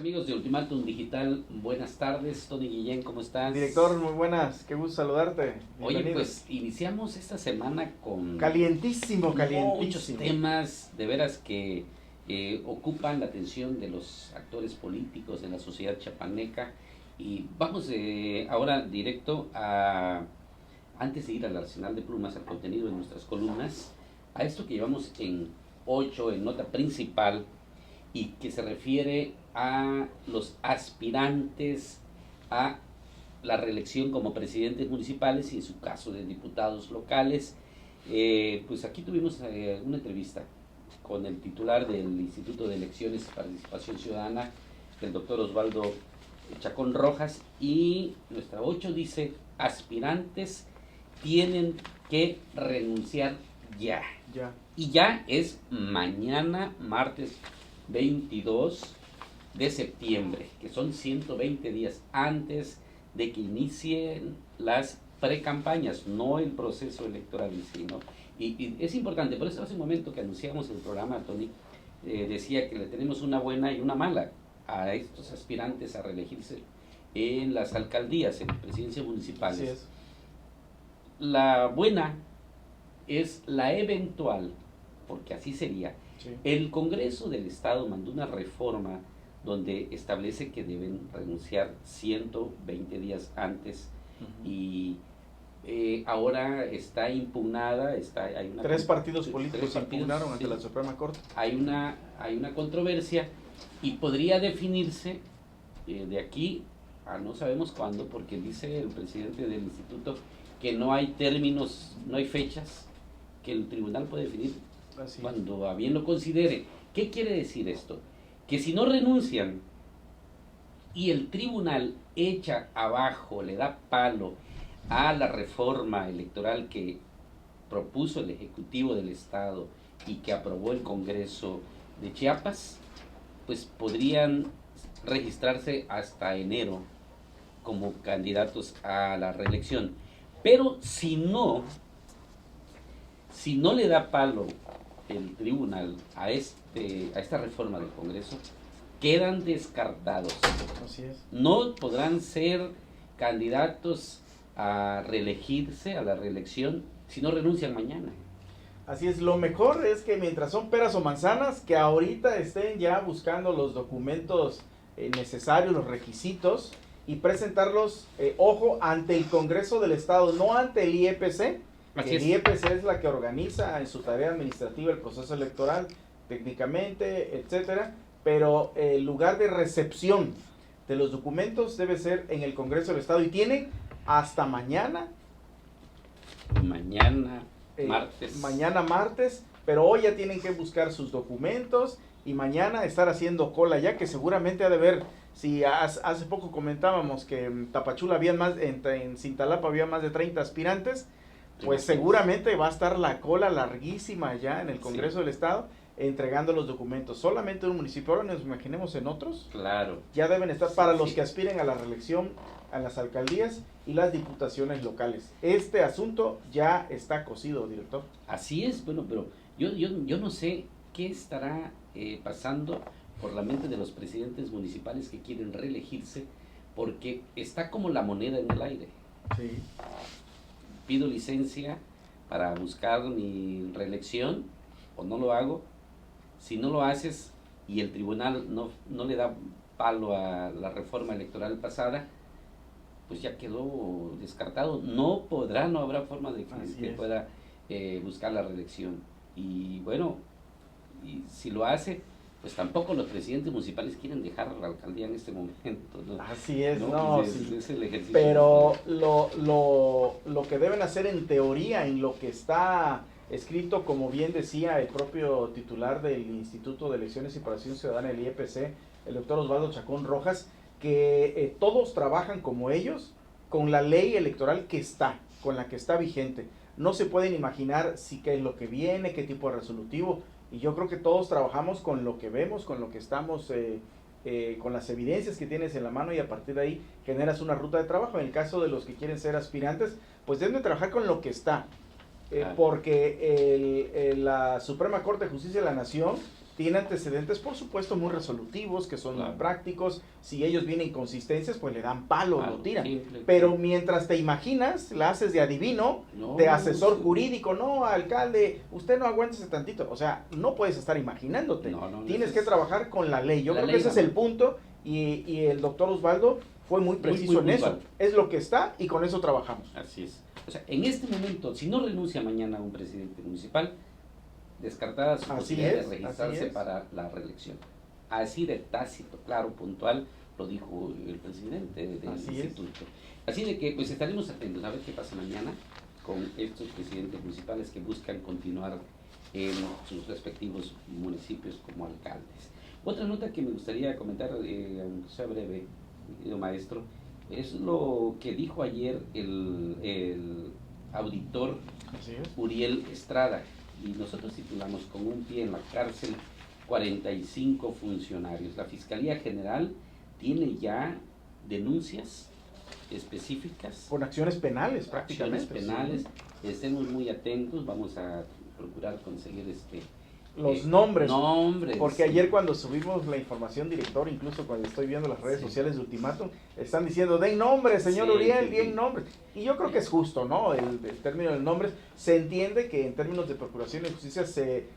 amigos de Ultimátum Digital, buenas tardes. Tony Guillén, ¿cómo estás? Director, muy buenas, qué gusto saludarte. Oye, pues iniciamos esta semana con calientísimo, muchos temas de veras que ocupan la atención de los actores políticos de la sociedad chiapaneca. Y vamos ahora directo a, antes de ir al arsenal de plumas, al contenido de nuestras columnas, a esto que llevamos en 8, en nota principal, y que se refiere a los aspirantes a la reelección como presidentes municipales y en su caso de diputados locales. Pues aquí tuvimos una entrevista con el titular del Instituto de Elecciones y Participación Ciudadana, el doctor Osvaldo Chacón Rojas, y nuestra 8 dice: aspirantes tienen que renunciar ya. Y ya es mañana, martes 22 de septiembre, que son 120 días antes de que inicien las precampañas, no el proceso electoral en sí, ¿no? Y es importante, por eso hace un momento que anunciamos el programa, Tony, decía que le tenemos una buena y una mala a estos aspirantes a reelegirse en las alcaldías, en presidencias municipales. Así es. La buena es la eventual, porque así sería. Sí. El Congreso del Estado mandó una reforma donde establece que deben renunciar 120 días antes, y ahora está impugnada, hay una tres partidos políticos impugnaron ante la Suprema Corte. Hay una controversia y podría definirse de aquí a no sabemos cuándo, porque dice el presidente del instituto que no hay términos, no hay fechas que el tribunal puede definir cuando a bien lo considere. ¿Qué quiere decir esto? Que si no renuncian y el tribunal echa abajo, le da palo a la reforma electoral que propuso el Ejecutivo del Estado y que aprobó el Congreso de Chiapas, pues podrían registrarse hasta enero como candidatos a la reelección. Pero si no le da palo el tribunal a esta reforma del Congreso, quedan descartados. Así es. No podrán ser candidatos a reelegirse, a la reelección, si no renuncian mañana. Así es, lo mejor es que mientras son peras o manzanas, que ahorita estén ya buscando los documentos necesarios, los requisitos, y presentarlos, ojo, ante el Congreso del Estado, no ante el IEPC. El IEPC es la que organiza en su tarea administrativa el proceso electoral, técnicamente, etcétera, pero el lugar de recepción de los documentos debe ser en el Congreso del Estado y tienen hasta mañana. Mañana martes, pero hoy ya tienen que buscar sus documentos y mañana estar haciendo cola ya, que seguramente ha de ver. Si hace poco comentábamos que en Tapachula había en Cintalapa había más de 30 aspirantes, pues seguramente va a estar la cola larguísima ya en el Congreso del Estado entregando los documentos. Solamente en un municipio, ahora nos imaginemos en otros. Claro. Ya deben estar para los que aspiren a la reelección a las alcaldías y las diputaciones locales. Este asunto ya está cocido, director. Así es, bueno, pero yo no sé qué estará pasando por la mente de los presidentes municipales que quieren reelegirse, porque está como la moneda en el aire. Sí. Pido licencia para buscar mi reelección o no lo hago. Si no lo haces y el tribunal no le da palo a la reforma electoral pasada, pues ya quedó descartado. No habrá forma de que pueda buscar la reelección. Y bueno, y si lo hace, pues tampoco los presidentes municipales quieren dejar la alcaldía en este momento, ¿no? Así es, sí. Es el ejercicio. Pero lo que deben hacer en teoría, en lo que está escrito, como bien decía el propio titular del Instituto de Elecciones y Participación Ciudadana, el IEPC, el doctor Osvaldo Chacón Rojas, que todos trabajan como ellos, con la ley electoral que está, con la que está vigente. No se pueden imaginar qué es lo que viene, qué tipo de resolutivo. Y yo creo que todos trabajamos con lo que vemos, con lo que estamos, con las evidencias que tienes en la mano, y a partir de ahí generas una ruta de trabajo. En el caso de los que quieren ser aspirantes, pues deben de trabajar con lo que está. porque la Suprema Corte de Justicia de la Nación tiene antecedentes, por supuesto, muy resolutivos, que son muy prácticos. Si ellos vienen inconsistencias, pues le dan palo, lo tiran. Pero mientras te imaginas, la haces de adivino, de asesor jurídico, no, alcalde, usted no aguántese tantito. O sea, no puedes estar imaginándote. Tienes que trabajar con la ley. Yo creo que ese es el punto, y el doctor Osvaldo fue muy preciso en eso. Es lo que está, y con eso trabajamos. Así es. O sea, en este momento, si no renuncia mañana un presidente municipal, descartada su posibilidad de registrarse para la reelección. Así de tácito, claro, puntual, lo dijo el presidente del instituto. Así de que pues estaremos atentos a ver qué pasa mañana con estos presidentes municipales que buscan continuar en sus respectivos municipios como alcaldes. Otra nota que me gustaría comentar, aunque sea breve, querido maestro, es lo que dijo ayer el auditor Uriel Estrada. Y nosotros titulamos con un pie en la cárcel 45 funcionarios. La Fiscalía General tiene ya denuncias específicas. Con acciones penales prácticamente. Acciones penales. Estemos muy atentos, vamos a procurar conseguir los nombres, porque ayer cuando subimos la información, director, incluso cuando estoy viendo las redes sociales de Ultimátum, están diciendo, den nombres, señor Uriel, den nombres. Y yo creo que es justo, ¿no? El término de nombres, se entiende que en términos de procuración y justicia se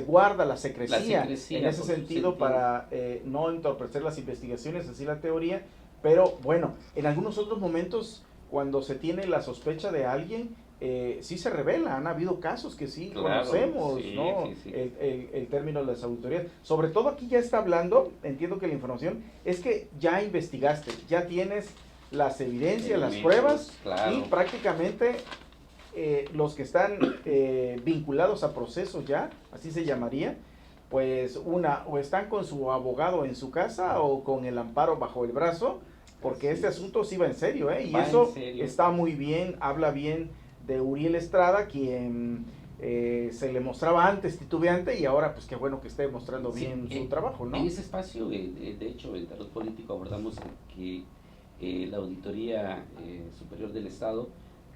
guarda la secrecía en ese sentido para no entorpecer las investigaciones, así la teoría, pero bueno, en algunos otros momentos, cuando se tiene la sospecha de alguien, sí se revela, han habido casos que sí conocemos, ¿no? El término de las auditorías. Sobre todo aquí ya está hablando, entiendo que la información es que ya investigaste, ya tienes las evidencias, las pruebas, y prácticamente los que están vinculados a procesos ya, así se llamaría, pues o están con su abogado en su casa o con el amparo bajo el brazo, porque este asunto sí va en serio, y eso está muy bien, habla bien de Uriel Estrada, quien se le mostraba antes titubeante, y ahora pues qué bueno que esté mostrando bien su trabajo, ¿no? En ese espacio, de hecho, en Tarot Político abordamos que la Auditoría Superior del Estado,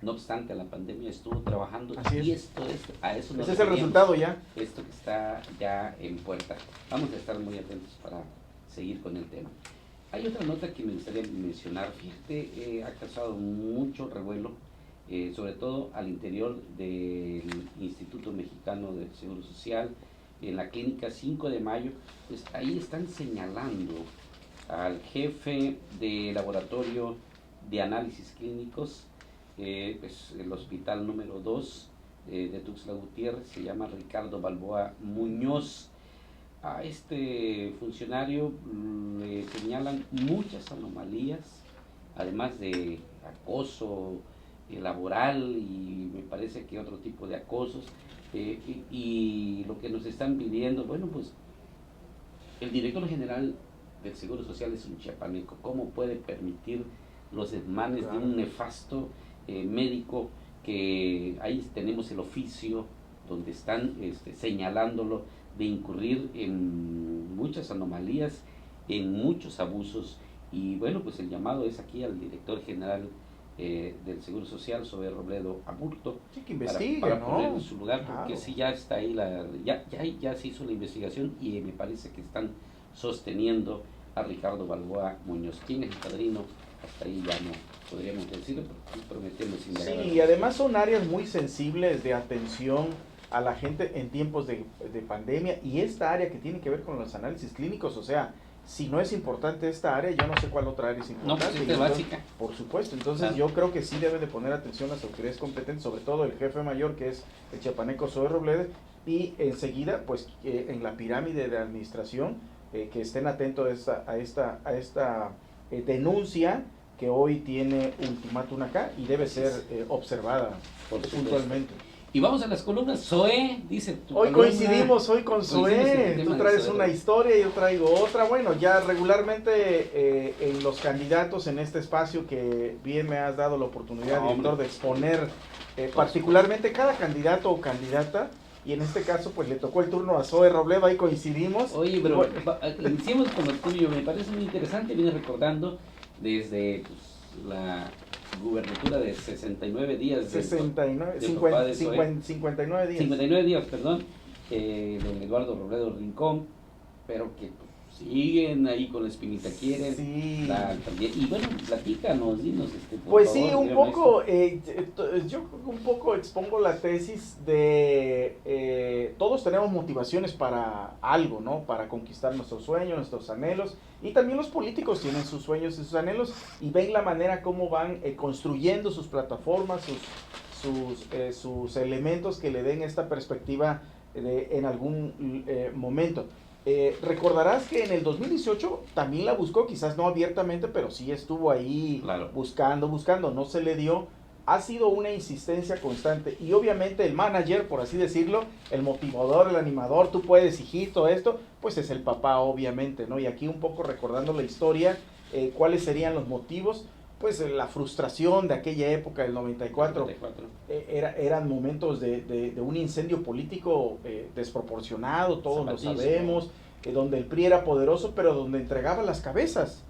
no obstante la pandemia, estuvo trabajando, y esto es, a eso ese es el resultado ya. Esto que está ya en puerta. Vamos a estar muy atentos para seguir con el tema. Hay otra nota que me gustaría mencionar, fíjate, ha causado mucho revuelo, sobre todo al interior del Instituto Mexicano del Seguro Social, en la clínica 5 de Mayo, pues ahí están señalando al jefe de laboratorio de análisis clínicos, pues el hospital número 2 de Tuxtla Gutiérrez, se llama Ricardo Balboa Muñoz. A este funcionario le señalan muchas anomalías, además de acoso laboral, y me parece que otro tipo de acosos, y lo que nos están pidiendo, bueno, pues el director general del Seguro Social es un chiapaneco. ¿Cómo puede permitir los desmanes de un nefasto médico, que ahí tenemos el oficio donde están señalándolo de incurrir en muchas anomalías, en muchos abusos? Y bueno, pues el llamado es aquí al director general del Seguro Social, Zoé Robledo Aburto, que investigue, para poner en su lugar, porque sí, ya está ahí, ya se hizo la investigación, y me parece que están sosteniendo a Ricardo Balboa Muñoz. ¿Quién es el padrino? Hasta ahí ya no podríamos decirlo, pero prometemos indagar. Sí, y además son áreas muy sensibles de atención a la gente en tiempos de pandemia, y esta área que tiene que ver con los análisis clínicos, o sea, si no es importante esta área, yo no sé cuál otra área es importante. No, pues es básica. Por supuesto, entonces yo creo que sí debe de poner atención las autoridades competentes, sobre todo el jefe mayor, que es el chiapaneco Zoé Robledo, y enseguida, pues en la pirámide de administración, que estén atentos a esta denuncia que hoy tiene Ultimátum acá, y debe ser observada puntualmente. Y vamos a las columnas. Zoé, dice tu Hoy columna. coincidimos hoy con Zoé. Tú traes una historia y yo traigo otra. Bueno, ya regularmente en los candidatos en este espacio, que bien me has dado la oportunidad, director, de exponer particularmente cada candidato o candidata, y en este caso pues le tocó el turno a Zoé Robledo, ahí coincidimos. Oye, pero iniciemos con el tuyo, me parece muy interesante. Vienes recordando desde pues, la gubernatura de 69 días. 69, del papá de 59 días. 59 días, perdón, don Eduardo Robledo Rincón, pero que siguen ahí con la espinita, quieren. Sí. También. Y bueno, platícanos, dinos. Por Pues favor, sí, un señor poco, yo un poco expongo la tesis de todos tenemos motivaciones para algo, ¿no? Para conquistar nuestros sueños, nuestros anhelos, y también los políticos tienen sus sueños y sus anhelos, y ven la manera como van construyendo sus plataformas, sus elementos que le den esta perspectiva en algún momento. Recordarás que en el 2018 también la buscó, quizás no abiertamente, pero sí estuvo ahí Claro. buscando, no se le dio. Ha sido una insistencia constante y obviamente el manager, por así decirlo, el motivador, el animador, tú puedes, hijito, esto, pues es el papá, obviamente, ¿no? Y aquí un poco recordando la historia, cuáles serían los motivos, pues la frustración de aquella época del 94, eran momentos de un incendio político desproporcionado, todos lo sabemos, donde el PRI era poderoso, pero donde entregaba las cabezas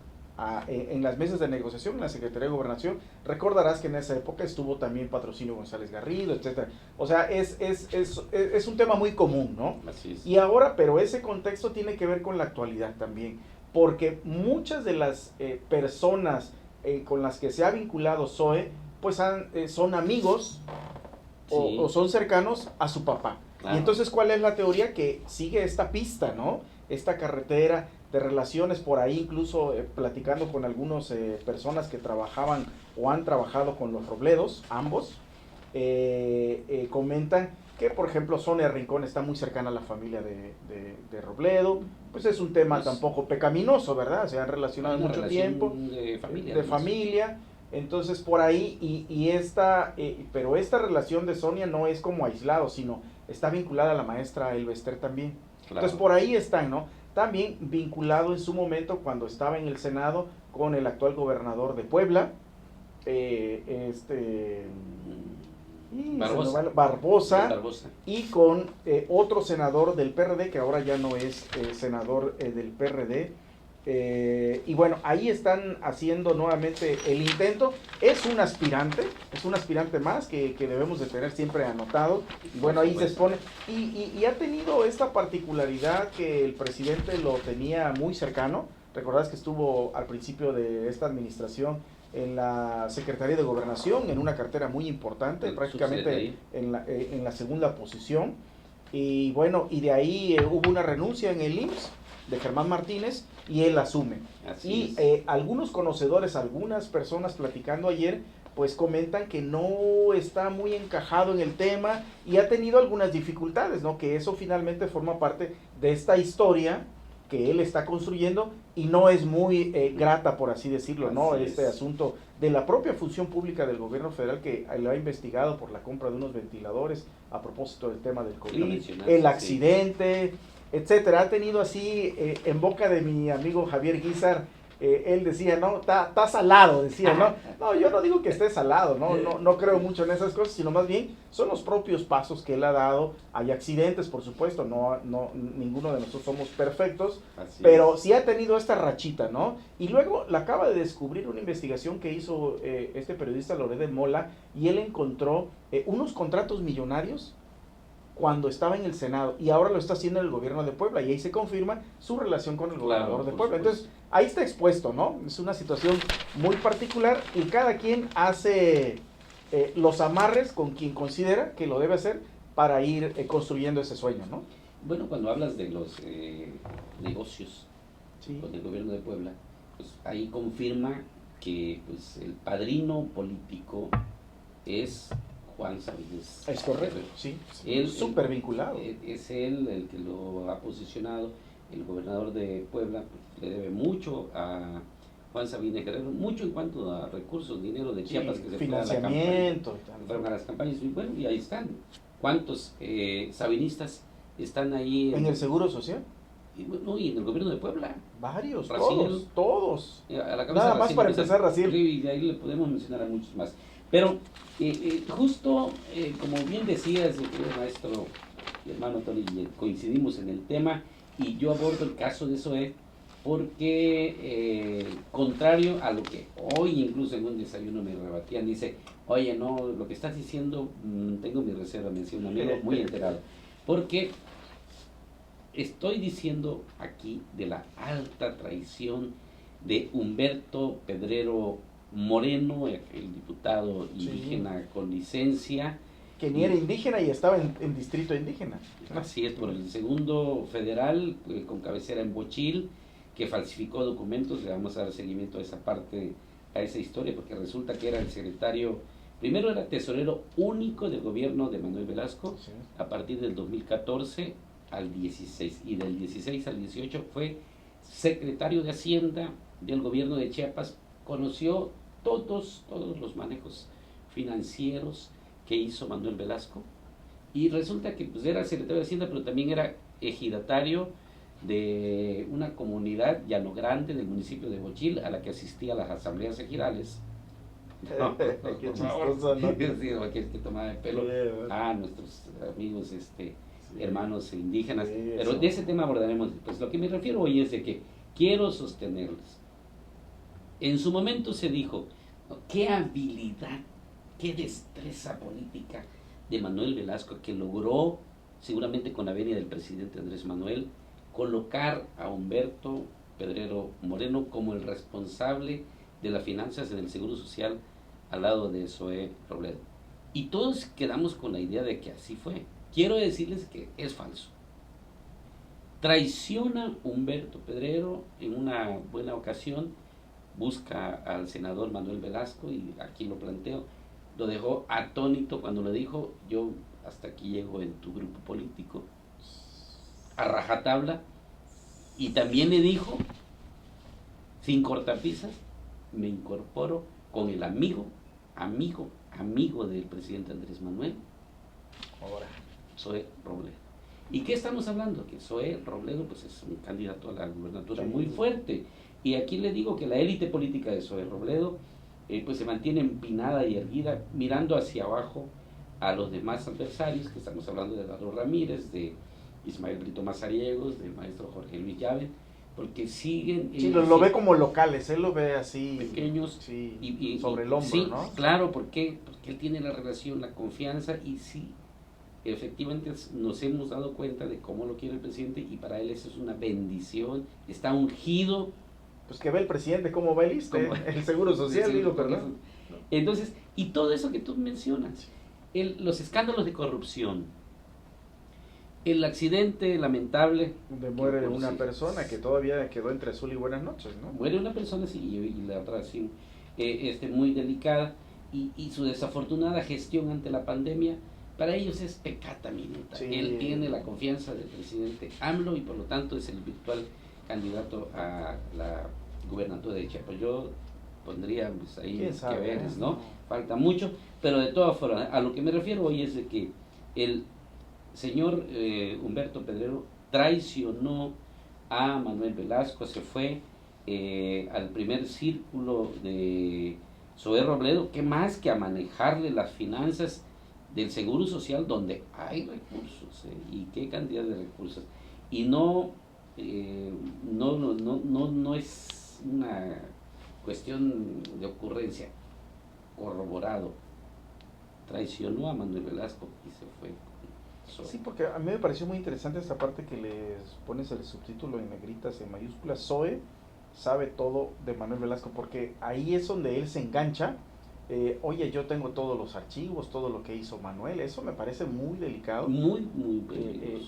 en las mesas de negociación, en la Secretaría de Gobernación. Recordarás que en esa época estuvo también Patrocinio González Garrido, etcétera. O sea, es un tema muy común, ¿no? Así es. Y ahora, pero ese contexto tiene que ver con la actualidad también, porque muchas de las personas con las que se ha vinculado Zoe, pues son amigos Sí. o son cercanos a su papá. Claro. Y entonces, ¿cuál es la teoría? Que sigue esta pista, ¿no? Esta carretera de relaciones, por ahí incluso platicando con algunas personas que trabajaban o han trabajado con los Robledos, ambos, comentan que, por ejemplo, Sonia Rincón está muy cercana a la familia de Robledo. Pues es un tema tampoco pecaminoso, ¿verdad? Se han relacionado mucho tiempo. De familia. Entonces, por ahí, pero esta relación de Sonia no es como aislado, sino está vinculada a la maestra Elba Ester también. Claro. Entonces, por ahí están, ¿no? También vinculado en su momento, cuando estaba en el Senado, con el actual gobernador de Puebla, Barbosa, y con otro senador del PRD, que ahora ya no es senador del PRD. Y bueno, ahí están haciendo nuevamente el intento. Es un aspirante más que debemos de tener siempre anotado. Y bueno, ahí se expone. Y ha tenido esta particularidad que el presidente lo tenía muy cercano. Recordás que estuvo al principio de esta administración en la Secretaría de Gobernación, en una cartera muy importante, prácticamente en la segunda posición. Y bueno, y de ahí hubo una renuncia en el IMSS de Germán Martínez y él asume. Algunos conocedores, algunas personas platicando ayer, pues comentan que no está muy encajado en el tema y ha tenido algunas dificultades, ¿no? Que eso finalmente forma parte de esta historia que él está construyendo y no es muy grata, por así decirlo, ¿no? Este asunto de la propia función pública del gobierno federal, que lo ha investigado por la compra de unos ventiladores a propósito del tema del COVID, el accidente, etcétera. Ha tenido así, en boca de mi amigo Javier Guizar, él decía, no, está salado, decía, ¿no? No, yo no digo que esté salado, no creo mucho en esas cosas, sino más bien son los propios pasos que él ha dado. Hay accidentes, por supuesto, no ninguno de nosotros somos perfectos, pero sí ha tenido esta rachita, ¿no? Y luego la acaba de descubrir una investigación que hizo este periodista Loret de Mola, y él encontró unos contratos millonarios cuando estaba en el Senado, y ahora lo está haciendo el gobierno de Puebla, y ahí se confirma su relación con el gobernador de Puebla. Entonces, ahí está expuesto, ¿no? Es una situación muy particular, y cada quien hace los amarres con quien considera que lo debe hacer para ir construyendo ese sueño, ¿no? Bueno, cuando hablas de los negocios con el gobierno de Puebla, pues ahí confirma que pues el padrino político es Juan Sabines. Es correcto, sí. Él súper vinculado. Es él el que lo ha posicionado. El gobernador de Puebla le debe mucho a Juan Sabines Guerrero, mucho en cuanto a recursos, dinero de Chiapas que se financiamiento, fueron a las campañas. Y bueno, y ahí están. ¿Cuántos sabinistas están ahí? ¿En el Seguro Social? Y en el gobierno de Puebla. Varios, Raciel, todos. Nada más para empezar, Raciel. Y ahí le podemos mencionar a muchos más. Pero justo, como bien decías, maestro y hermano Tony, coincidimos en el tema, y yo abordo el caso de Zoe porque contrario a lo que hoy incluso en un desayuno me rebatían, dice, oye, no, lo que estás diciendo, tengo mi reserva, me decía un amigo muy enterado, porque estoy diciendo aquí de la alta traición de Humberto Pedrero Moreno, el diputado indígena con licencia. Que ni era indígena y estaba en distrito indígena. Así es, por el segundo federal, con cabecera en Bochil, que falsificó documentos. Le vamos a dar seguimiento a esa parte, a esa historia, porque resulta que era el secretario, primero era tesorero único del gobierno de Manuel Velasco, sí, a partir del 2014 al 16, y del 16 al 18 fue secretario de Hacienda del gobierno de Chiapas. Conoció todos los manejos financieros que hizo Manuel Velasco, y resulta que pues era secretario de Hacienda, pero también era ejidatario de una comunidad Llano Grande del municipio de Bochil, a la que asistía a las asambleas ejidales. Qué chistoso, ¿no? Sí, aquel que tomaba el pelo a nuestros amigos hermanos indígenas, pero de ese tema abordaremos después. Lo que me refiero hoy es de que quiero sostenerles. En su momento se dijo, qué habilidad, qué destreza política de Manuel Velasco, que logró, seguramente con la venia del presidente Andrés Manuel, colocar a Humberto Pedrero Moreno como el responsable de las finanzas en el Seguro Social al lado de Zoé Robledo. Y todos quedamos con la idea de que así fue. Quiero decirles que es falso. Traiciona Humberto Pedrero en una buena ocasión, busca al senador Manuel Velasco, y aquí lo planteo, lo dejó atónito cuando le dijo, yo hasta aquí llego en tu grupo político, a rajatabla, y también le dijo, sin cortapisas, me incorporo con el amigo del presidente Andrés Manuel, ahora Zoé Robledo. ¿Y qué estamos hablando? Que Zoé Robledo pues es un candidato a la gubernatura muy fuerte, y aquí le digo que la élite política de Zoé Robledo pues se mantiene empinada y erguida, mirando hacia abajo a los demás adversarios, que estamos hablando de Eduardo Ramírez, de Ismael Brito Mazariegos, del maestro Jorge Luis Llave, porque siguen... Sí, lo ve como locales, él lo ve así... Pequeños, sí, y sobre el hombro, sí, ¿no? Claro, porque él tiene la relación, la confianza, y sí, efectivamente nos hemos dado cuenta de cómo lo quiere el presidente, y para él eso es una bendición, está ungido. Pues que ve el presidente cómo va el ISSSTE, el Seguro Social, digo, perdón. Entonces, y todo eso que tú mencionas, los escándalos de corrupción, el accidente lamentable donde muere una persona que todavía quedó entre azul y buenas noches, ¿no? Muere una persona, sí, y la otra sí, muy delicada, y su desafortunada gestión ante la pandemia, para ellos es peccata minuta. Sí. Él tiene la confianza del presidente AMLO, y por lo tanto es el virtual candidato a la gubernatura de Chiapas. Yo pondría pues, ahí que veres, ¿no? Falta mucho, pero de todas formas, a lo que me refiero hoy es de que el señor Humberto Pedrero traicionó a Manuel Velasco, se fue al primer círculo de Zoé Robledo, que más que a manejarle las finanzas del Seguro Social, donde hay recursos, y qué cantidad de recursos, y no es una cuestión de ocurrencia, corroborado, traicionó a Manuel Velasco y se fue. Sí, porque a mí me pareció muy interesante esta parte que les pones el subtítulo en negritas, en mayúsculas. Zoé sabe todo de Manuel Velasco, porque ahí es donde él se engancha. Oye, yo tengo todos los archivos, todo lo que hizo Manuel. Eso me parece muy delicado, muy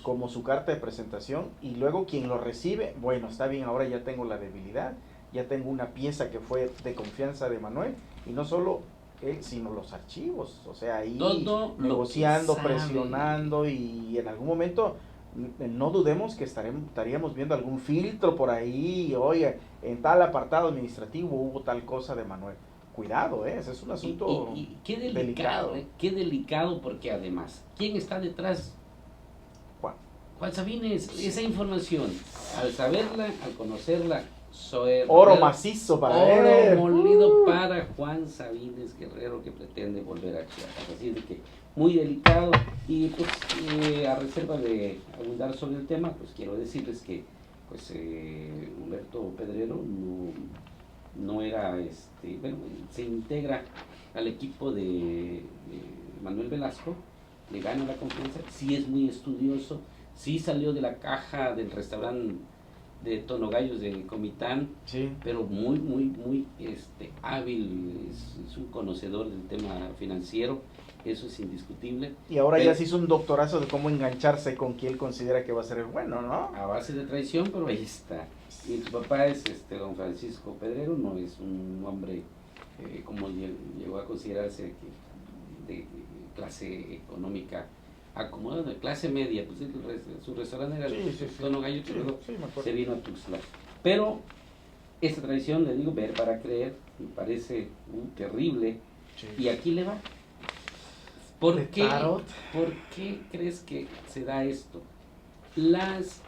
como su carta de presentación. Y luego quien lo recibe, bueno, está bien, ahora ya tengo la debilidad, ya tengo una pieza que fue de confianza de Manuel, y no solo él, sino los archivos, o sea, ahí todo negociando, presionando, y en algún momento no dudemos que estaríamos viendo algún filtro por ahí. Oye, en tal apartado administrativo hubo tal cosa de Manuel. Cuidado, ese es un asunto y qué delicado, qué delicado, porque además, ¿quién está detrás? Juan Sabines. Esa información, al saberla, al conocerla, oro macizo para él. Oro molido para Juan Sabines Guerrero, que pretende volver a Chiapas. Así de que muy delicado, y pues a reserva de abundar sobre el tema, pues quiero decirles que pues Humberto Pedrero no era, bueno, se integra al equipo de Manuel Velasco, le gana la confianza, sí es muy estudioso, sí salió de la caja del restaurante de Tonogallos de Comitán, sí, pero muy hábil, es un conocedor del tema financiero, eso es indiscutible. Y ahora pero ya se hizo un doctorazo de cómo engancharse con quien él considera que va a ser el bueno, ¿no? a base de traición, pero ahí está. Y su papá es don Francisco Pedrero, no es un hombre como llegó a considerarse de clase económica acomodada, de clase media, pues su restaurante era el Tono Gallo, que luego se vino a Tuxtla. Pero esta tradición, le digo, ver para creer, me parece terrible, y aquí le va. ¿Por qué crees que se da esto? Las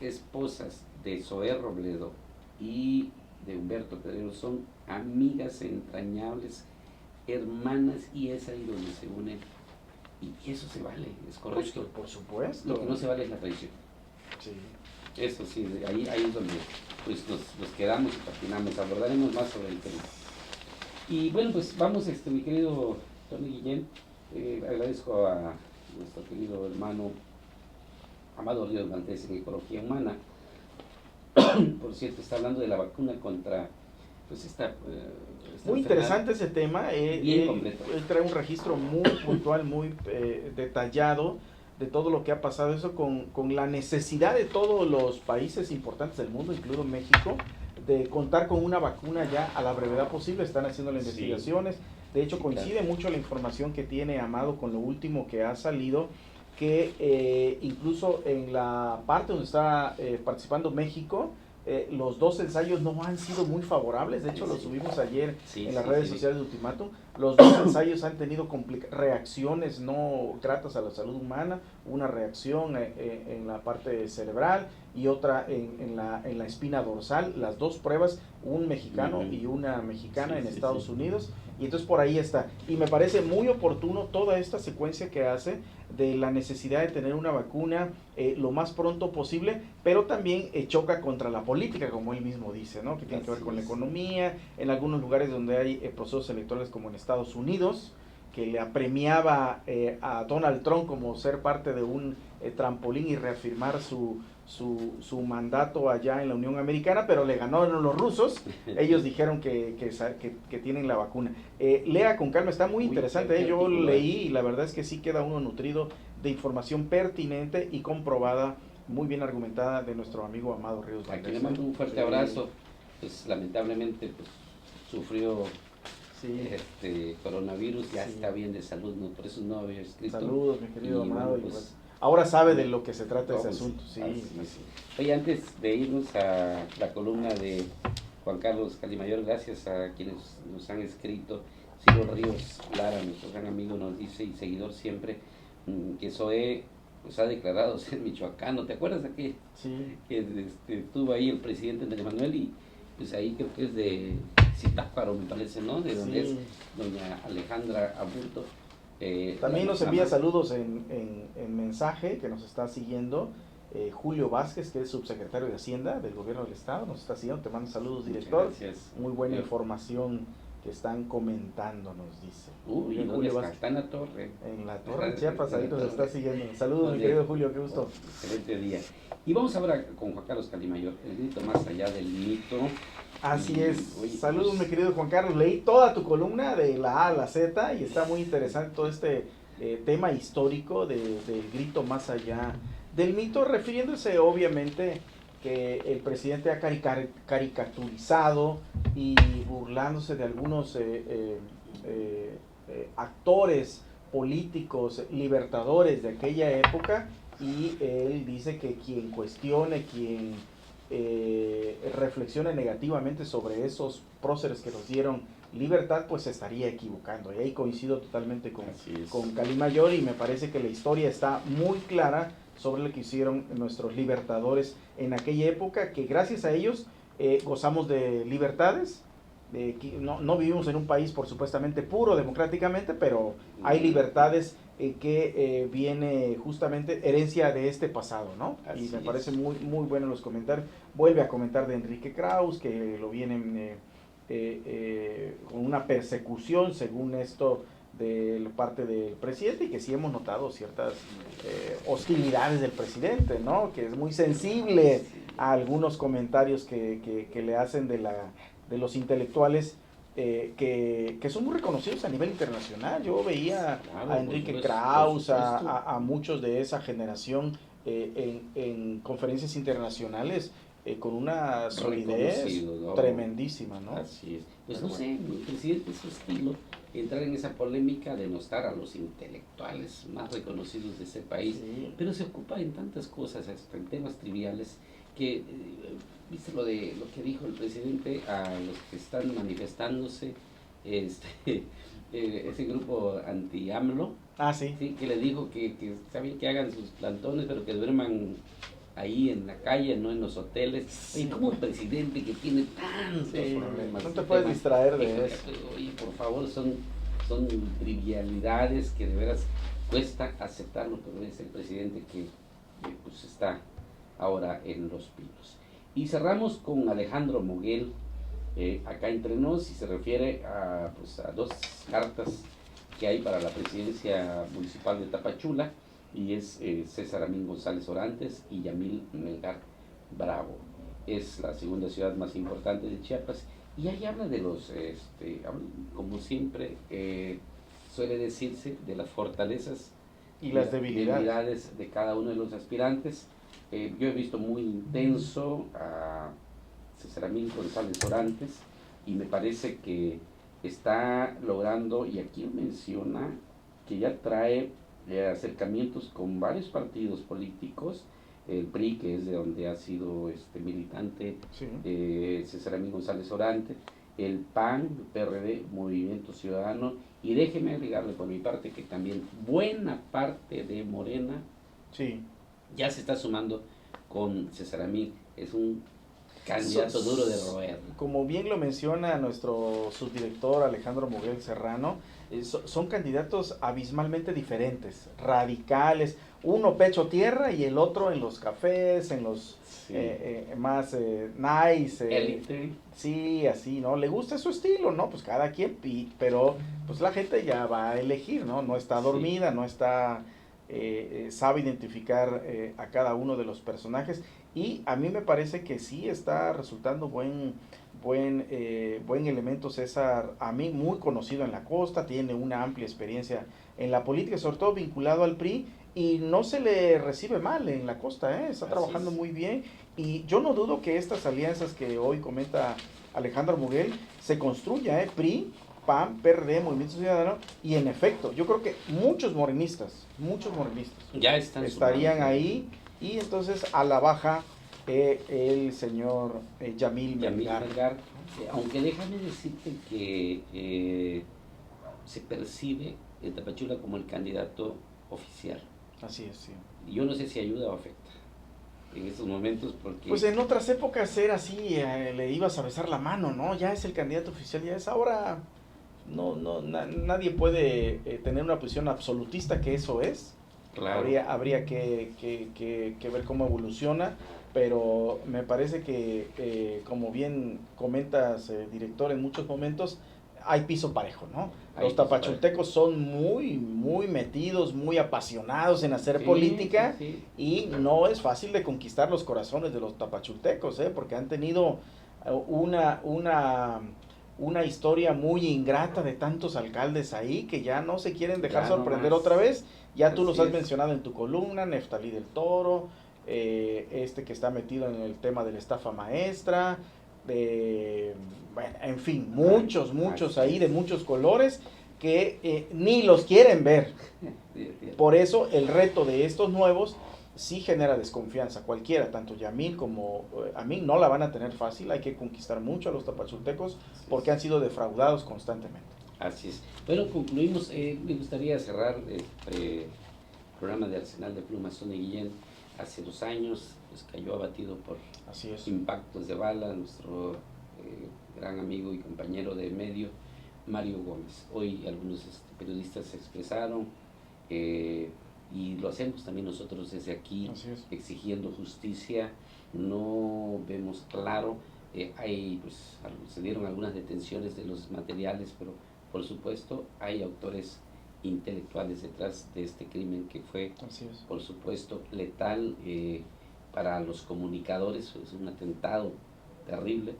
esposas de Zoé Robledo y de Humberto Pedrero son amigas entrañables, hermanas, y es ahí donde se unen. Y eso se vale, es correcto. Por supuesto. Lo que no se vale es la traición. Sí. Eso sí, ahí es donde pues, nos quedamos y patinamos. Abordaremos más sobre el tema. Y bueno, pues vamos, mi querido Tony Guillén. Agradezco a nuestro querido hermano Amado Ríos Valdés en Ecología Humana. Por cierto, está hablando de la vacuna contra pues esta muy interesante ese tema. Bien completo. Él trae un registro muy puntual, muy detallado de todo lo que ha pasado, eso con la necesidad de todos los países importantes del mundo, incluido México, de contar con una vacuna ya a la brevedad posible. Están haciendo las investigaciones. De hecho, coincide mucho la información que tiene Amado con lo último que ha salido, que incluso en la parte donde está participando México, los dos ensayos no han sido muy favorables. De hecho, lo subimos ayer en las redes sociales de Ultimátum. Los dos ensayos han tenido reacciones no gratas a la salud humana. Una reacción en la parte cerebral y otra en la espina dorsal. Las dos pruebas, un mexicano y una mexicana en Estados Unidos. Y entonces por ahí está. Y me parece muy oportuno toda esta secuencia que hace de la necesidad de tener una vacuna lo más pronto posible, pero también choca contra la política, como él mismo dice, ¿no? Que tiene que ver con la economía, en algunos lugares donde hay procesos electorales como en Estados Unidos, que le apremiaba a Donald Trump como ser parte de un trampolín y reafirmar su mandato allá en la Unión Americana, pero le ganaron los rusos. Ellos dijeron que tienen la vacuna. Lea con calma, está muy interesante. Yo lo leí y la verdad es que sí queda uno nutrido de información pertinente y comprobada, muy bien argumentada, de nuestro amigo Amado Ríos Valdés. Aquí le mando un fuerte abrazo. Pues lamentablemente pues, sufrió coronavirus, ya está bien de salud, ¿no? Por eso no había escrito. Saludos, mi querido Amado. Bueno, pues, ahora sabe de lo que se trata ese asunto. Sí. Oye, antes de irnos a la columna de Juan Carlos Calimayor, gracias a quienes nos han escrito. Ciro Ríos Lara, nuestro gran amigo, nos dice, y seguidor siempre, que Zoé pues ha declarado ser michoacano. ¿Te acuerdas de aquel? Sí. Que estuvo ahí el presidente Andrés Manuel, y pues ahí creo que es de Zitácuaro, me parece, ¿no? De donde es doña Alejandra Aburto. También nos envía saludos en mensaje, que nos está siguiendo Julio Vázquez, que es subsecretario de Hacienda del Gobierno del Estado. Nos está siguiendo, te mando saludos, director. Gracias. Muy buena información que están comentando, nos dice. Uy, Julio Vázquez. Está en la torre. En la torre Chiapas, ahí nos está siguiendo. Saludos, mi querido Julio, qué gusto. Excelente día. Y vamos ahora con Juan Carlos Calimayor, el grito más allá del mito. Así es. Saludos, mi querido Juan Carlos. Leí toda tu columna de la A a la Z y está muy interesante todo este tema histórico del grito más allá del mito, refiriéndose obviamente que el presidente ha caricaturizado y burlándose de algunos actores políticos libertadores de aquella época, y él dice que quien cuestione, quien reflexione negativamente sobre esos próceres que nos dieron libertad, pues se estaría equivocando. Y ahí coincido totalmente con Calimayor, y me parece que la historia está muy clara sobre lo que hicieron nuestros libertadores en aquella época, que gracias a ellos gozamos de libertades, no vivimos en un país por supuestamente puro democráticamente, pero hay libertades que viene justamente herencia de este pasado, ¿no? Así y me parece es. muy bueno los comentarios. Vuelve a comentar de Enrique Kraus, que lo vienen con una persecución, según esto, de parte del presidente, y que sí hemos notado ciertas hostilidades del presidente, ¿no? Que es muy sensible a algunos comentarios que le hacen de los intelectuales que son muy reconocidos a nivel internacional. Yo veía Claro, a por Enrique supuesto, por Kraus, supuesto. a muchos de esa generación en conferencias internacionales con una solidez Reconocido, ¿no? tremendísima, ¿no? Así es. Pues Pero no bueno. sé, el presidente, su estilo, entrar en esa polémica, denostar a los intelectuales más reconocidos de ese país, Sí. pero se ocupa en tantas cosas, hasta en temas triviales, que, viste lo que dijo el presidente a los que están manifestándose, este, ese grupo anti-AMLO, Ah, sí. sí, que le dijo que está bien que hagan sus plantones, pero que duerman ahí en la calle, no en los hoteles. Oye, Sí. como un presidente que tiene tantos Sí, problemas no de te puedes temas, distraer de híjole, eso. oye, por favor, son trivialidades que de veras cuesta aceptarlo, pero es el presidente que pues está ahora en Los Pinos. Y cerramos con Alejandro Moguel, acá entre nos, y se refiere pues, a dos cartas que hay para la presidencia municipal de Tapachula, y es César Amín González Orantes y Yamil Melgar Bravo. Es la segunda ciudad más importante de Chiapas, y ahí habla de los, como siempre suele decirse, de las fortalezas Y y las las debilidades. debilidades de cada uno de los aspirantes. Yo he visto muy intenso a César Amín González Orantes, y me parece que está logrando, y aquí menciona que ya trae acercamientos con varios partidos políticos, el PRI, que es de donde ha sido militante Sí. César Amín González Orantes, el PAN, el PRD, Movimiento Ciudadano, y déjeme agregarle por mi parte que también buena parte de Morena Sí. ya se está sumando con César Amín. Es un So- candidato duro de roer. Como bien lo menciona nuestro subdirector Alejandro Moguel Serrano, son candidatos abismalmente diferentes, radicales, uno pecho tierra y el otro en los cafés, en los Sí. más nice, Élite. sí, así, ¿no? Le gusta su estilo, ¿no? Pues cada quien, pero pues la gente ya va a elegir, ¿no? No está Sí. dormida, no está, sabe identificar a cada uno de los personajes, y a mí me parece que sí está resultando buen elemento César, a mí muy conocido en la costa, tiene una amplia experiencia en la política, sobre todo vinculado al PRI, y no se le recibe mal en la costa, está Así trabajando es. muy bien, y yo no dudo que estas alianzas que hoy comenta Alejandro Muguel se construya, PRI, PAN, PRD, Movimiento Ciudadano, y en efecto, yo creo que muchos morenistas Ya están estarían sumando. ahí, y entonces a la baja el señor Yamil Yamil Melgar. Melgar, aunque déjame decirte que se percibe el Tapachula como el candidato oficial. Así es, sí. Yo no sé si ayuda o afecta en estos momentos, porque Pues en otras épocas era así, le ibas a besar la mano, ¿no? Ya es el candidato oficial, ya es ahora. Nadie puede tener una posición absolutista que eso es. claro, Habría que ver cómo evoluciona, pero me parece que, como bien comentas, director, en muchos momentos hay piso parejo, ¿no? hay Los piso tapachultecos son muy metidos, muy apasionados en hacer sí, política, sí, y no es fácil de conquistar los corazones de los tapachultecos, porque han tenido una historia muy ingrata de tantos alcaldes ahí que ya no se quieren dejar ya no sorprender más. otra vez. Ya tú los Así has es. mencionado en tu columna, Neftalí del Toro, que está metido en el tema de la estafa maestra, bueno, en fin, muchos Así ahí de es. muchos colores que ni los quieren ver. Sí, sí. Por eso el reto de estos nuevos sí genera desconfianza. Cualquiera, tanto Yamil como Amin, no la van a tener fácil. Hay que conquistar mucho a los tapachultecos porque han sido defraudados constantemente. Así es. Bueno, concluimos. Me gustaría cerrar el programa de Arsenal de Plumas. Tony Guillén hace 2 años pues, cayó abatido por Así es. impactos de bala, nuestro gran amigo y compañero de medio, Mario Gómez. Hoy algunos periodistas se expresaron y lo hacemos también nosotros desde aquí, exigiendo justicia. No vemos claro, pues, se dieron algunas detenciones de los materiales, pero por supuesto hay autores intelectuales detrás de este crimen que fue, por supuesto, letal para los comunicadores. Es un atentado terrible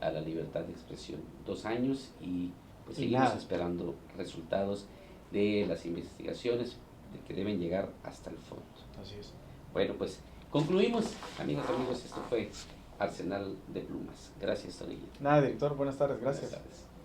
a la libertad de expresión. 2 años y pues seguimos esperando resultados de las investigaciones que deben llegar hasta el fondo. Así es. Bueno, pues concluimos, amigos, esto fue Arsenal de Plumas. Gracias, Tonillo. Nada, director, buenas tardes, gracias. Buenas tardes.